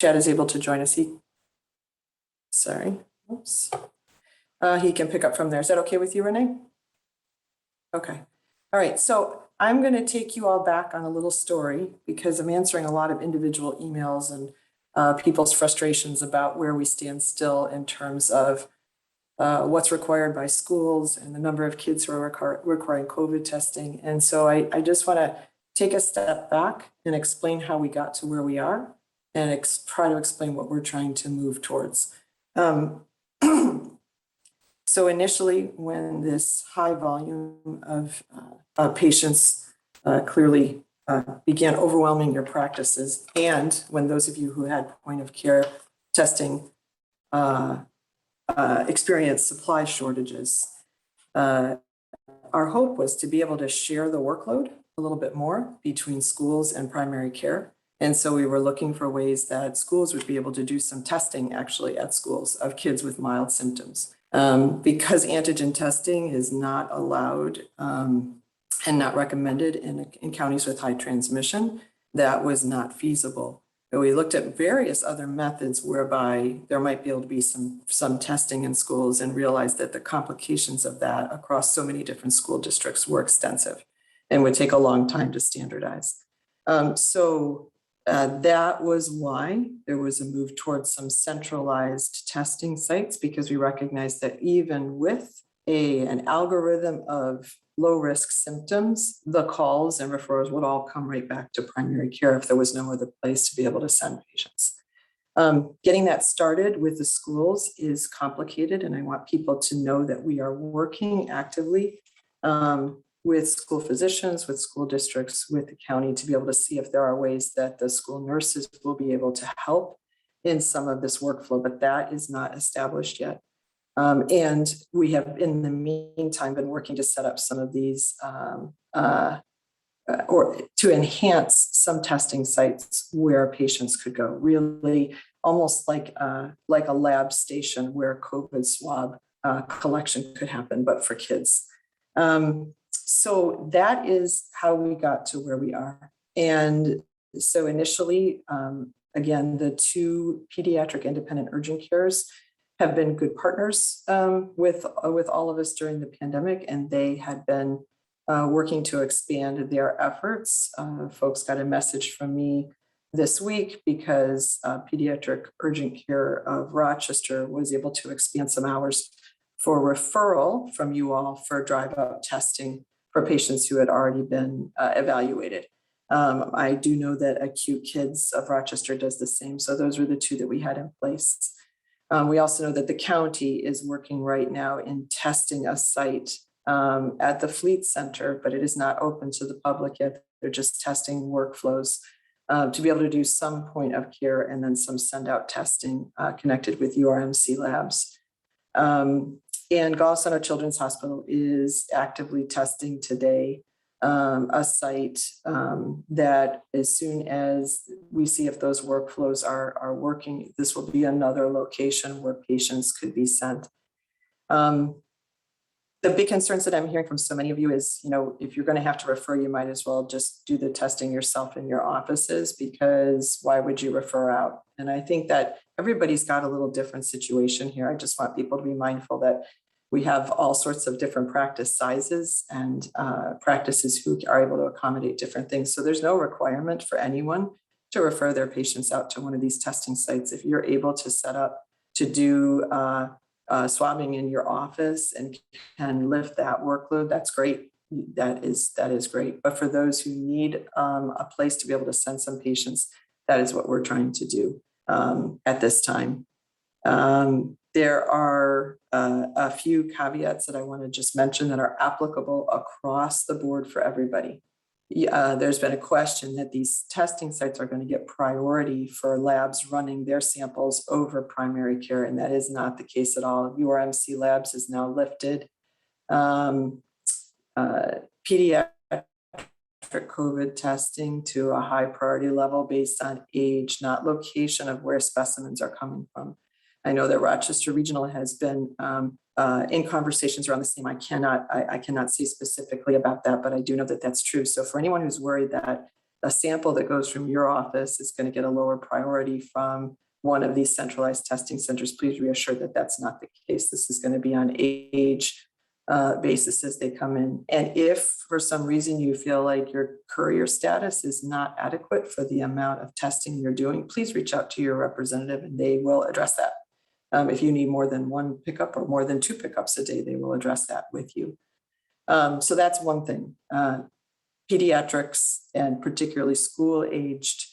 Chad is able to join us, oops. He can pick up from there. Is that okay with you, Renee? Okay. All right. So I'm going to take you all back on a little story because I'm answering a lot of individual emails and people's frustrations about where we stand still in terms of what's required by schools and the number of kids who are requiring COVID testing. And so I just want to take a step back and explain how we got to where we are and try to explain what we're trying to move towards. So initially, when this high volume of patients clearly began overwhelming your practices, and when those of you who had point of care testing experienced supply shortages, our hope was to be able to share the workload a little bit more between schools and primary care. And so we were looking for ways that schools would be able to do some testing actually at schools of kids with mild symptoms. Because antigen testing is not allowed and not recommended in counties with high transmission, that was not feasible. But we looked at various other methods whereby there might be able to be some testing in schools and realized that the complications of that across so many different school districts were extensive and would take a long time to standardize. That was why there was a move towards some centralized testing sites, because we recognized that even with an algorithm of low risk symptoms, the calls and referrals would all come right back to primary care if there was no other place to be able to send patients. Getting that started with the schools is complicated, and I want people to know that we are working actively with school physicians, with school districts, with the county to be able to see if there are ways that the school nurses will be able to help in some of this workflow, but that is not established yet. And we have, in the meantime, been working to set up some of these or to enhance some testing sites where patients could go, really almost like a lab station where COVID swab collection could happen, but for kids. So that is how we got to where we are. And so initially, again, the two pediatric independent urgent cares have been good partners with all of us during the pandemic, and they had been working to expand their efforts. Folks got a message from me this week because Pediatric Urgent Care of Rochester was able to expand some hours for referral from you all for drive-up testing for patients who had already been evaluated. I do know that Acute Kids of Rochester does the same. So those were the two that we had in place. We also know that the county is working right now in testing a site at the Fleet Center, but it is not open to the public yet. They're just testing workflows to be able to do some point of care and then some send out testing connected with URMC labs. And Golisano Children's Hospital is actively testing today a site that as soon as we see if those workflows are working, this will be another location where patients could be sent. The big concerns that I'm hearing from so many of you is, if you're going to have to refer, you might as well just do the testing yourself in your offices, because why would you refer out? And I think that everybody's got a little different situation here. I just want people to be mindful that we have all sorts of different practice sizes and practices who are able to accommodate different things. So there's no requirement for anyone to refer their patients out to one of these testing sites. If you're able to set up to do swabbing in your office and can lift that workload, that's great. That is great. But for those who need a place to be able to send some patients, that is what we're trying to do at this time. There are a few caveats that I want to just mention that are applicable across the board for everybody. There's been a question that these testing sites are going to get priority for labs running their samples over primary care, and that is not the case at all. URMC Labs is now lifted. Pediatric COVID testing to a high priority level based on age, not location of where specimens are coming from. I know that Rochester Regional has been in conversations around the same. I cannot say specifically about that, but I do know that that's true. So for anyone who's worried that a sample that goes from your office is going to get a lower priority from one of these centralized testing centers. Please reassure that that's not the case. This is going to be on age basis as they come in. And if for some reason you feel like your courier status is not adequate for the amount of testing you're doing, please reach out to your representative and they will address that. If you need more than one pickup or more than 2 pickups a day, they will address that with you. So that's one thing. Pediatrics and particularly school-aged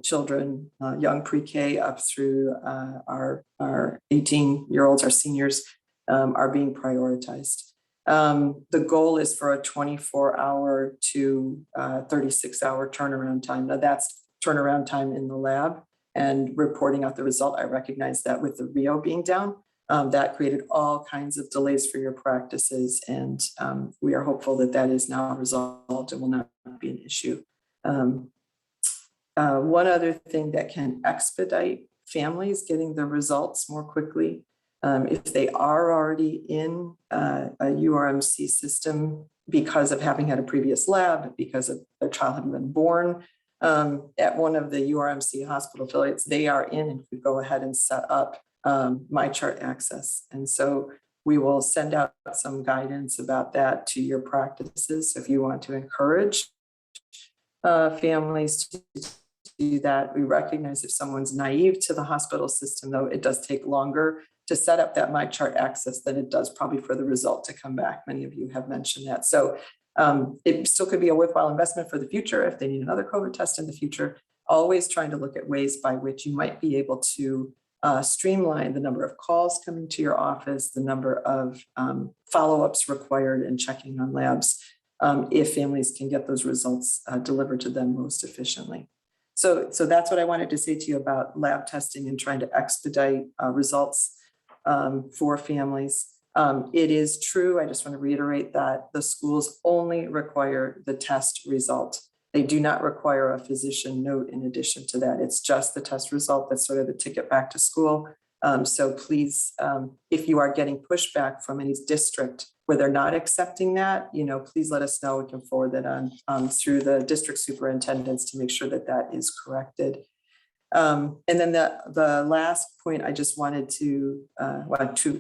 children, young pre-K up through our 18-year-olds, our seniors, are being prioritized. The goal is for a 24-hour to 36-hour turnaround time. Now that's turnaround time in the lab and reporting out the result. I recognize that with the Rio being down, that created all kinds of delays for your practices. And we are hopeful that that is now resolved and will not be an issue. One other thing that can expedite families getting the results more quickly, if they are already in a URMC system because of having had a previous lab, because of their child having been born at one of the URMC hospital affiliates, they are in and could go ahead and set up MyChart access. And so we will send out some guidance about that to your practices. So if you want to encourage families to do that, we recognize if someone's naive to the hospital system, though, it does take longer to set up that MyChart access than it does probably for the result to come back. Many of you have mentioned that. So it still could be a worthwhile investment for the future if they need another COVID test in the future, always trying to look at ways by which you might be able to streamline the number of calls coming to your office, the number of follow-ups required and checking on labs, if families can get those results delivered to them most efficiently. So that's what I wanted to say to you about lab testing and trying to expedite results for families. It is true, I just want to reiterate that the schools only require the test result. They do not require a physician note in addition to that. It's just the test result that's sort of the ticket back to school. So please, if you are getting pushback from any district where they're not accepting that, please let us know. We can forward that on through the district superintendents to make sure that that is corrected. And then the last point I just wanted to,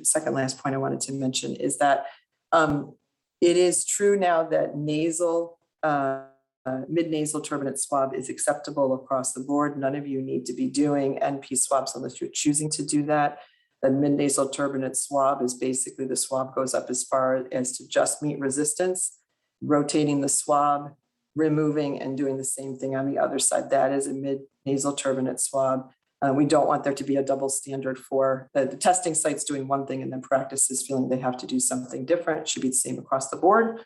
second last point I wanted to mention is that it is true now that nasal, mid-nasal turbinate swab is acceptable across the board. None of you need to be doing NP swabs unless you're choosing to do that. The mid-nasal turbinate swab is basically the swab goes up as far as to just meet resistance, rotating the swab, removing and doing the same thing on the other side. That is a mid-nasal turbinate swab. We don't want there to be a double standard for the testing sites doing one thing and then practices feeling they have to do something different. It should be the same across the board.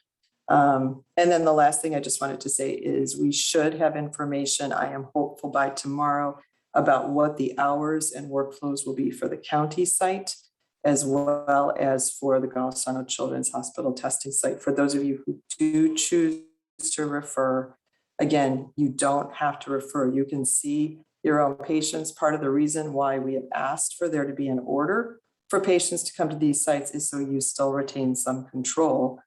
And then the last thing I just wanted to say is we should have information, I am hopeful by tomorrow, about what the hours and workflows will be for the county site, as well as for the Golisano Children's Hospital testing site. For those of you who do choose to refer, again, you don't have to refer. You can see your own patients. Part of the reason why we have asked for there to be an order for patients to come to these sites is so you still retain some control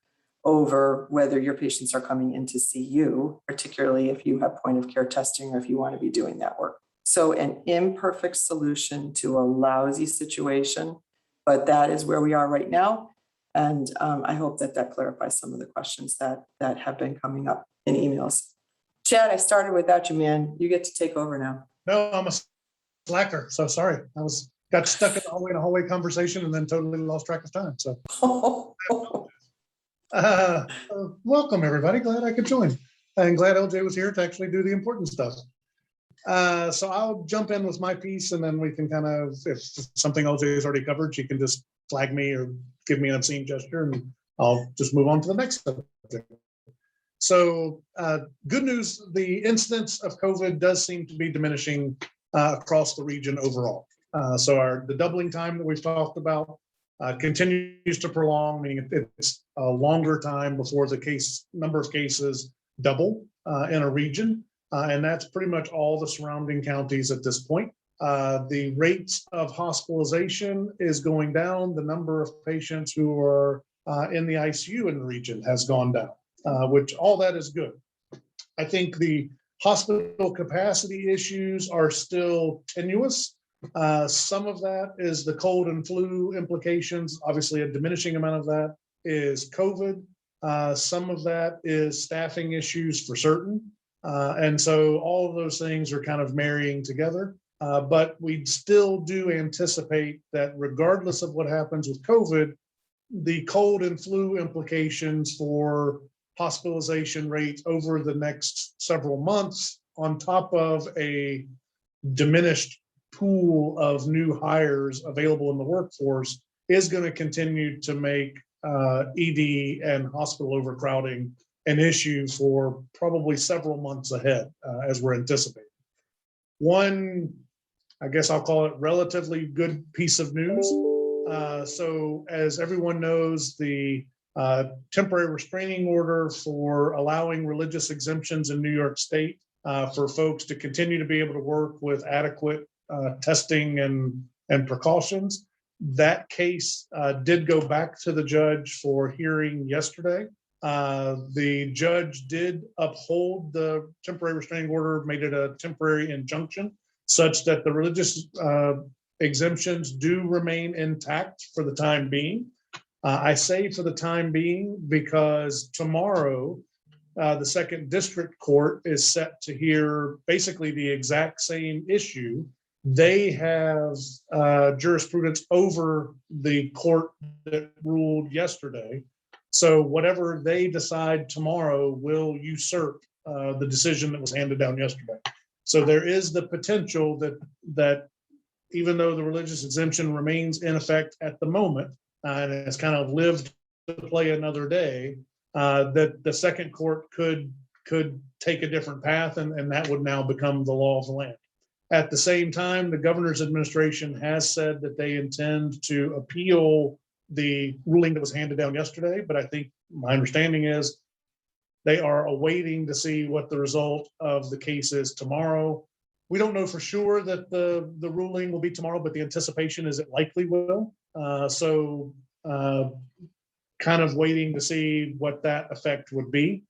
over whether your patients are coming in to see you, particularly if you have point of care testing or if you want to be doing that work. So an imperfect solution to a lousy situation, but that is where we are right now. And I hope that clarifies some of the questions that have been coming up in emails. Chad, I started without you, man. You get to take over now. No, I'm a slacker, so sorry. Got stuck in a hallway conversation and then totally lost track of time. So welcome everybody. Glad I could join. And glad LJ was here to actually do the important stuff. So I'll jump in with my piece and then we can kind of, if something LJ has already covered, she can just flag me or give me an obscene gesture and I'll just move on to the next subject. So good news, the incidence of COVID does seem to be diminishing across the region overall. So the doubling time that we've talked about continues to prolong, meaning it's a longer time before the number of cases double in a region. And that's pretty much all the surrounding counties at this point. The rates of hospitalization is going down. The number of patients who are in the ICU in the region has gone down, which all that is good. I think the Hospital capacity issues are still tenuous. Some of that is the cold and flu implications. Obviously, a diminishing amount of that is COVID. Some of that is staffing issues for certain. And so all of those things are kind of marrying together. But we still do anticipate that regardless of what happens with COVID, the cold and flu implications for hospitalization rates over the next several months, on top of a diminished pool of new hires available in the workforce, is going to continue to make ED and hospital overcrowding an issue for probably several months ahead, as we're anticipating. One, I guess I'll call it relatively good piece of news. So as everyone knows, the temporary restraining order for allowing religious exemptions in New York State for folks to continue to be able to work with adequate testing and precautions. That case did go back to the judge for hearing yesterday. The judge did uphold the temporary restraining order, made it a temporary injunction, such that the religious exemptions do remain intact for the time being. I say for the time being because tomorrow, the second district court is set to hear basically the exact same issue. They have jurisprudence over the court that ruled yesterday. So whatever they decide tomorrow will usurp the decision that was handed down yesterday. So there is the potential that even though the religious exemption remains in effect at the moment, and it's kind of lived to play another day, that the second court could take a different path, and that would now become the law of the land. At the same time, the governor's administration has said that they intend to appeal the ruling that was handed down yesterday, but I think my understanding is they are awaiting to see what the result of the case is tomorrow. We don't know for sure that the ruling will be tomorrow, but the anticipation is it likely will. So kind of waiting to see what that effect would be.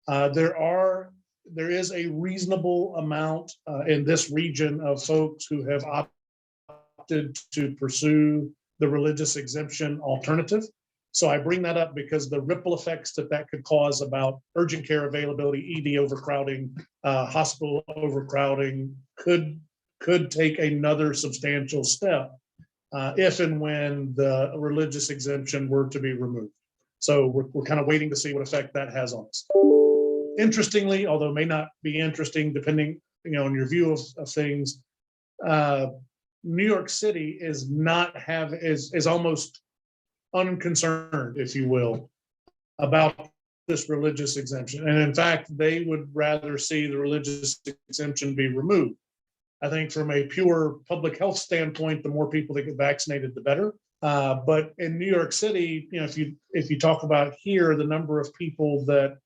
There is a reasonable amount in this region of folks who have opted to pursue the religious exemption alternative. So I bring that up because the ripple effects that could cause about urgent care availability, ED overcrowding, hospital overcrowding could take another substantial step if and when the religious exemption were to be removed. So we're kind of waiting to see what effect that has on us. Interestingly, although it may not be interesting depending on your view of things, New York City is almost unconcerned, if you will, about this religious exemption. And in fact, they would rather see the religious exemption be removed. I think from a pure public health standpoint, the more people that get vaccinated, the better. But in New York City, if you talk about here, the number of people that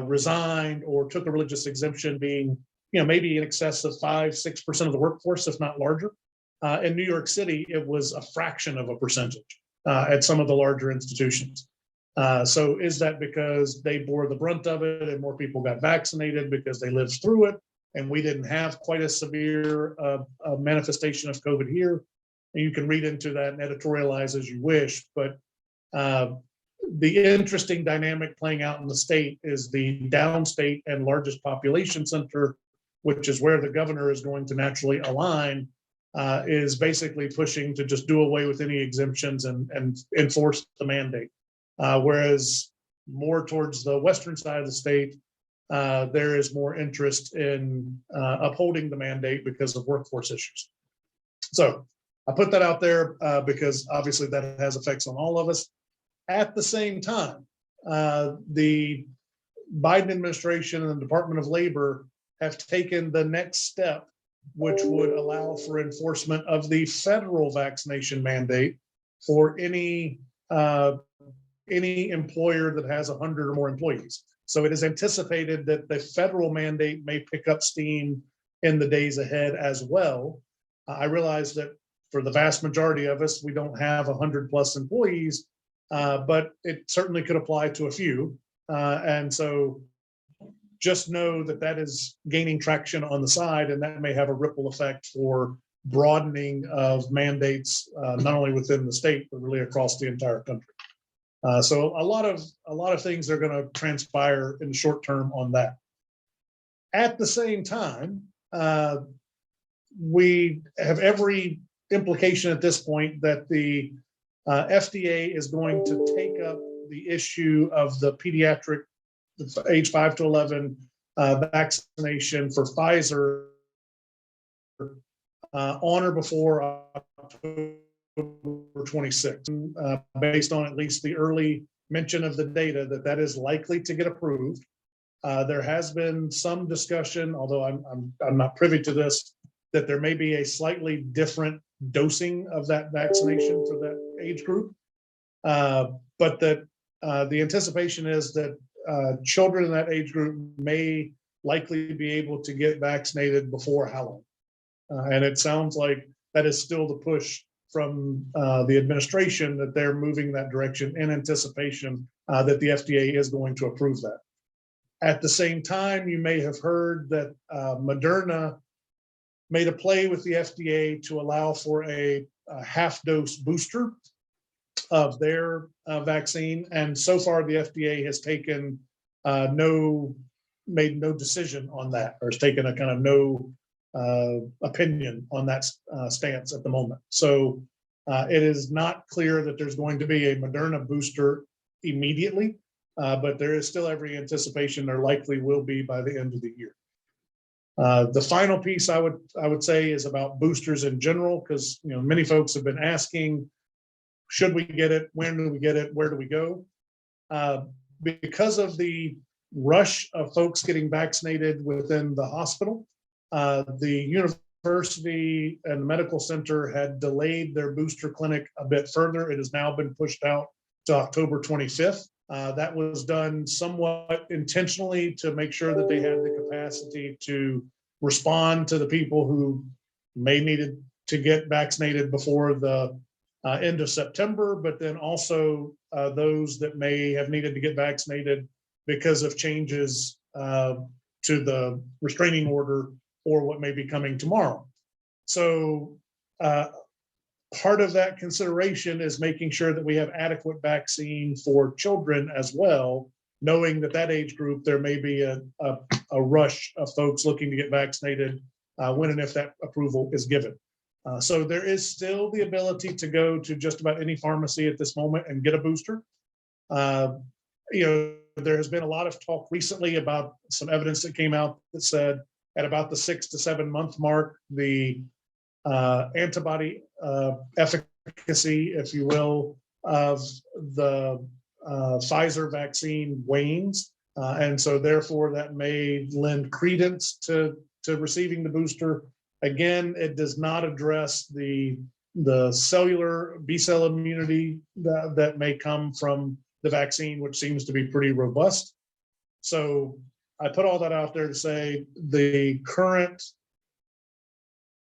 resigned or took a religious exemption being, maybe in excess of 5-6% of the workforce, if not larger. In New York City, it was a fraction of a percentage at some of the larger institutions. So is that because they bore the brunt of it and more people got vaccinated because they lived through it and we didn't have quite a severe manifestation of COVID here? And you can read into that and editorialize as you wish, but the interesting dynamic playing out in the state is the downstate and largest population center, which is where the governor is going to naturally align, is basically pushing to just do away with any exemptions and enforce the mandate. Whereas more towards the western side of the state, there is more interest in upholding the mandate because of workforce issues. So I put that out there because obviously that has effects on all of us. At the same time, the Biden administration and the Department of Labor have taken the next step, which would allow for enforcement of the federal vaccination mandate for any employer that has 100 or more employees. So it is anticipated that the federal mandate may pick up steam in the days ahead as well. I realize that for the vast majority of us, we don't have 100 plus employees, but it certainly could apply to a few. And so just know that that is gaining traction on the side, and that may have a ripple effect for broadening of mandates, not only within the state, but really across the entire country. So a lot of things are going to transpire in the short term on that. At the same time, we have every implication at this point that the FDA is going to take up the issue of the pediatric age 5 to 11 vaccination for Pfizer on or before October 26th, based on at least the early mention of the data that is likely to get approved. There has been some discussion, although I'm not privy to this, that there may be a slightly different dosing of that vaccination for that age group, but that the anticipation is that children in that age group may likely be able to get vaccinated before Halloween. And it sounds like that is still the push from the administration, that they're moving that direction in anticipation that the FDA is going to approve that. At the same time, you may have heard that Moderna made a play with the FDA to allow for a half-dose booster of their vaccine. And so far, the FDA has taken made no decision on that, or has taken a kind of no opinion on that stance at the moment. So it is not clear that there's going to be a Moderna booster immediately, but there is still every anticipation there likely will be by the end of the year. The final piece I would say is about boosters in general, because many folks have been asking, should we get it? When do we get it? Where do we go? Because of the rush of folks getting vaccinated within the hospital, the university and the medical center had delayed their booster clinic a bit further. It has now been pushed out to October 25th. That was done somewhat intentionally to make sure that they had the capacity to respond to the people who may needed to get vaccinated before the end of September, but then also those that may have needed to get vaccinated because of changes to the restraining order or what may be coming tomorrow. So part of that consideration is making sure that we have adequate vaccine for children as well, knowing that that age group, there may be a rush of folks looking to get vaccinated when and if that approval is given. So there is still the ability to go to just about any pharmacy at this moment and get a booster. There has been a lot of talk recently about some evidence that came out that said at about the 6 to 7 month mark, the antibody efficacy, if you will, of the Pfizer vaccine wanes. And so therefore that may lend credence to receiving the booster. Again, it does not address the cellular B-cell immunity that may come from the vaccine, which seems to be pretty robust. So I put all that out there to say the current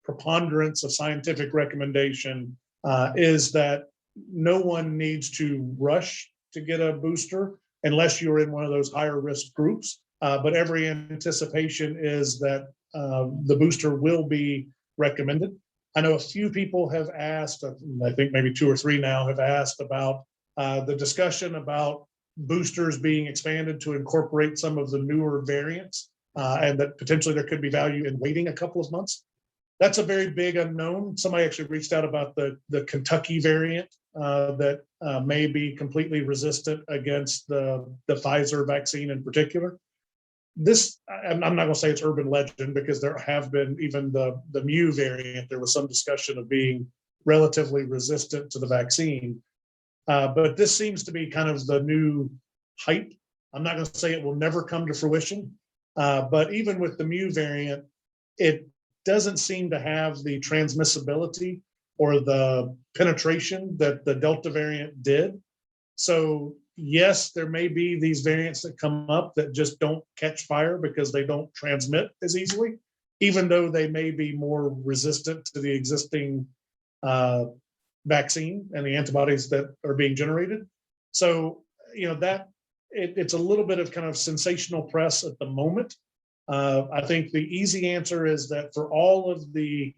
preponderance of scientific recommendation is that no one needs to rush to get a booster unless you're in one of those higher risk groups. But every anticipation is that the booster will be recommended. I know a few people have asked, I think maybe 2 or 3 now have asked about the discussion about boosters being expanded to incorporate some of the newer variants, and that potentially there could be value in waiting a couple of months. That's a very big unknown. Somebody actually reached out about the Kentucky variant that may be completely resistant against the Pfizer vaccine in particular. This, I'm not going to say it's urban legend, because there have been even the Mu variant. There was some discussion of being relatively resistant to the vaccine. But this seems to be kind of the new hype. I'm not going to say it will never come to fruition, but even with the Mu variant, it doesn't seem to have the transmissibility or the penetration that the Delta variant did. So yes, there may be these variants that come up that just don't catch fire because they don't transmit as easily, even though they may be more resistant to the existing vaccine and the antibodies that are being generated. So, that it's a little bit of kind of sensational press at the moment. I think the easy answer is that for all of the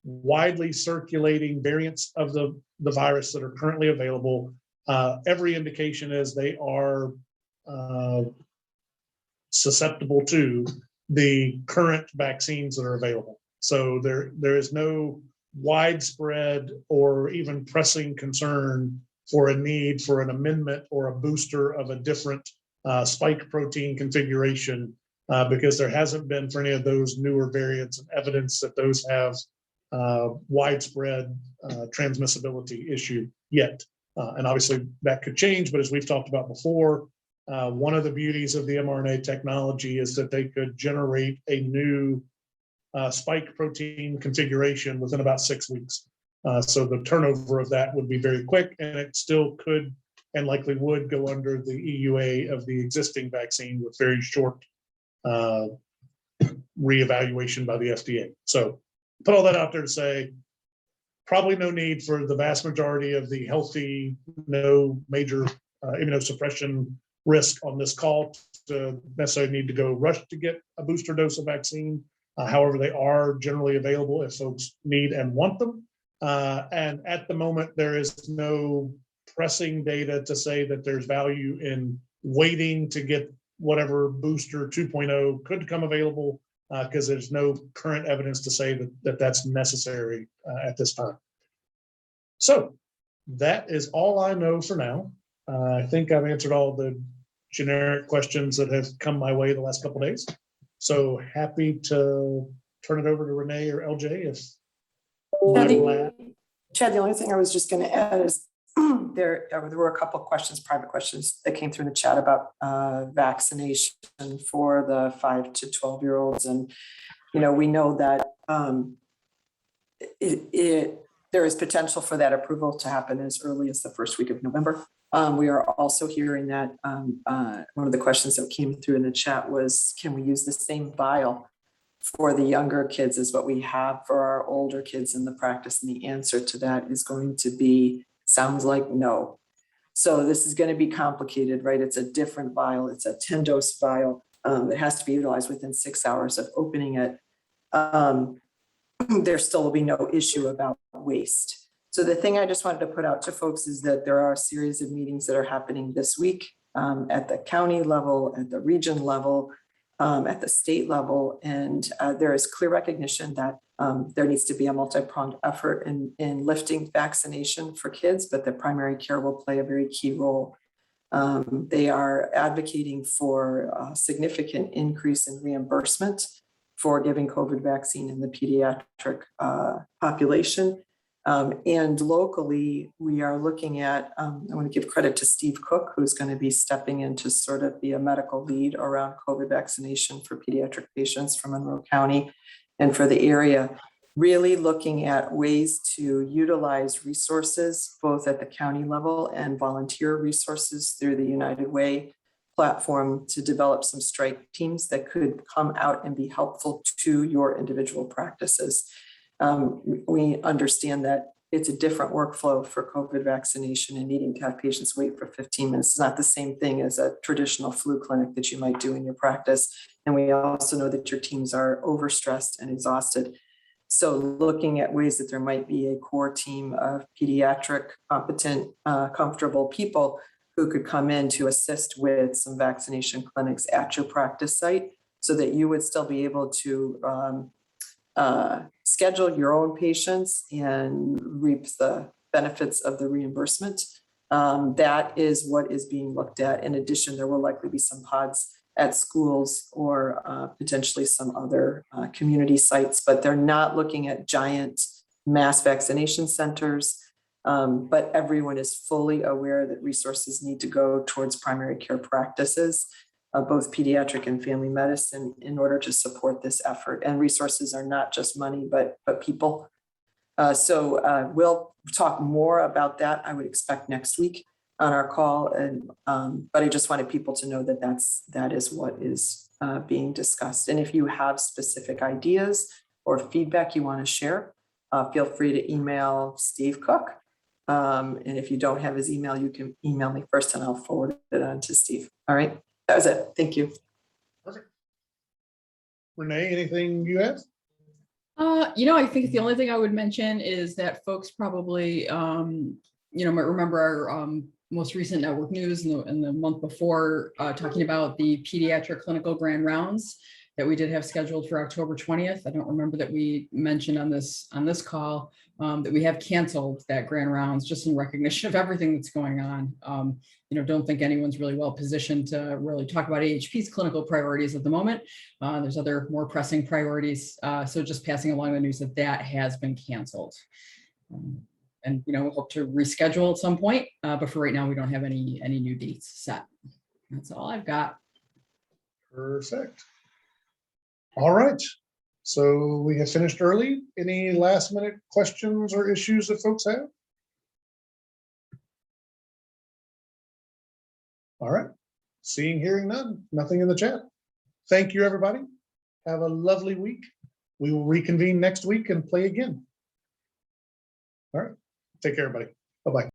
widely circulating variants of the virus that are currently available, every indication is they are susceptible to the current vaccines that are available. So there is no widespread or even pressing concern for a need for an amendment or a booster of a different spike protein configuration, because there hasn't been for any of those newer variants and evidence that those have widespread transmissibility issue yet. And obviously that could change, but as we've talked about before, one of the beauties of the mRNA technology is that they could generate a new spike protein configuration within about 6 weeks. So the turnover of that would be very quick, and it still could and likely would go under the EUA of the existing vaccine with very short reevaluation by the FDA. So put all that out there to say, probably no need for the vast majority of the healthy, no major immunosuppression risk on this call to necessarily need to go rush to get a booster dose of vaccine. However, they are generally available if folks need and want them. And at the moment, there is no pressing data to say that there's value in waiting to get whatever booster 2.0 could come available, because there's no current evidence to say that that's necessary at this time. So that is all I know for now. I think I've answered all the generic questions that have come my way the last couple of days. So happy to turn it over to Renee or LJ if Chad, the only thing I was just going to add is there were a couple of questions, private questions that came through in the chat about vaccination for the 5 to 12-year-olds. And, we know that there is potential for that approval to happen as early as the first week of November. We are also hearing that one of the questions that came through in the chat was, can we use the same vial for the younger kids as what we have for our older kids in the practice? And the answer to that is going to be, sounds like no. So this is going to be complicated, right? It's a different vial. It's a 10-dose vial. It has to be utilized within 6 hours of opening it. There still will be no issue about waste. So the thing I just wanted to put out to folks is that there are a series of meetings that are happening this week at the county level, at the region level, at the state level. And there is clear recognition that there needs to be a multi-pronged effort in lifting vaccination for kids, but the primary care will play a very key role. They are advocating for a significant increase in reimbursement for giving COVID vaccine in the pediatric population. And locally, we are looking at, I want to give credit to Steve Cook, who's going to be stepping in to sort of be a medical lead around COVID vaccination for pediatric patients from Monroe County and for the area, really looking at ways to utilize resources, both at the county level and volunteer resources through the United Way platform to develop some strike teams that could come out and be helpful to your individual practices. We understand that it's a different workflow for COVID vaccination and needing to have patients wait for 15 minutes. It's not the same thing as a traditional flu clinic that you might do in your practice. And we also know that your teams are overstressed and exhausted. So looking at ways that there might be a core team of pediatric, competent, comfortable people who could come in to assist with some vaccination clinics at your practice site so that you would still be able to schedule your own patients and reap the benefits of the reimbursement. That is what is being looked at. In addition, there will likely be some pods at schools or potentially some other community sites, but they're not looking at giant mass vaccination centers. But everyone is fully aware that resources need to go towards primary care practices, both pediatric and family medicine, in order to support this effort. And resources are not just money, but people. So we'll talk more about that, I would expect, next week on our call. And but I just wanted people to know that that is what is being discussed. And if you have specific ideas or feedback you want to share, feel free to email Steve Cook And if you don't have his email, you can email me first and I'll forward it on to Steve. All right, that was it. Thank you. Perfect. Renee, anything you have? I think the only thing I would mention is that folks probably, might remember our most recent network news in the month before, talking about the pediatric clinical grand rounds that we did have scheduled for October 20th. I don't remember that we mentioned on this call that we have canceled that grand rounds just in recognition of everything that's going on. Don't think anyone's really well positioned to really talk about AHP's clinical priorities at the moment. There's other more pressing priorities. So just passing along the news that has been canceled. And we hope to reschedule at some point, but for right now, we don't have any new dates set. That's all I've got. Perfect. All right. So we have finished early. Any last minute questions or issues that folks have? All right. Seeing, hearing none, nothing in the chat. Thank you, everybody. Have a lovely week. We will reconvene next week and play again. All right. Take care, everybody. Bye-bye.